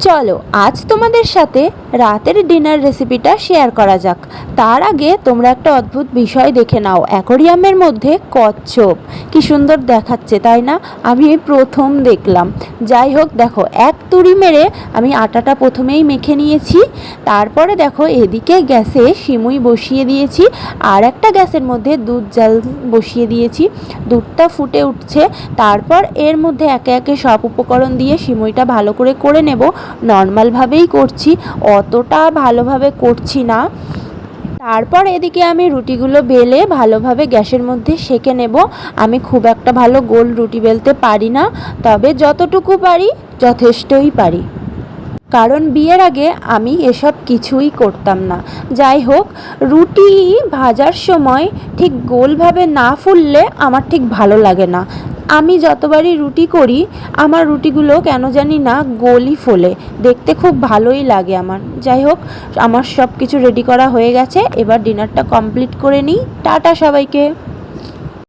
চলো আজ তোমাদের সাথে রাতের ডিনার রেসিপিটা শেয়ার করা যাক। তার আগে তোমরা একটা অদ্ভুত বিষয় দেখে নাও, অ্যাকোরিয়ামের মধ্যে কচ্ছপ। কি সুন্দর দেখাচ্ছে তাই না? আমি এই প্রথম দেখলাম। যাই হোক, দেখো এক তুড়ি মেরে আমি আটাটা প্রথমেই মেখে নিয়েছি। তারপরে দেখো এদিকে গ্যাসে সিমুই বসিয়ে দিয়েছি, আর একটা গ্যাসের মধ্যে দুধ জাল বসিয়ে দিয়েছি। দুধটা ফুটে উঠছে, তারপর এর মধ্যে একে একে সব উপকরণ দিয়ে সিমুইটা ভালো করে নেব। নর্মালভাবেই করছি, অতটা ভালোভাবে করছি না। তারপর এদিকে আমি রুটিগুলো বেলে ভালোভাবে গ্যাসের মধ্যে সেঁকে নেব। আমি খুব একটা ভালো গোল রুটি বেলতে পারি না, তবে যতটুকু পারি যথেষ্টই পারি, কারণ বিয়ের আগে আমি এসব কিছুই করতাম না। যাই হোক, রুটি ভাজার সময় ঠিক গোলভাবে না ফুললে আমার ঠিক ভালো লাগে না। আমি যতবারই রুটি করি আমার রুটিগুলো কেন জানি না গোলই ফোলে, দেখতে খুব ভালোই লাগে আমার। যাই হোক, আমার সব কিছু রেডি করা হয়ে গেছে, এবার ডিনারটা কমপ্লিট করে নিই। টাটা সবাইকে।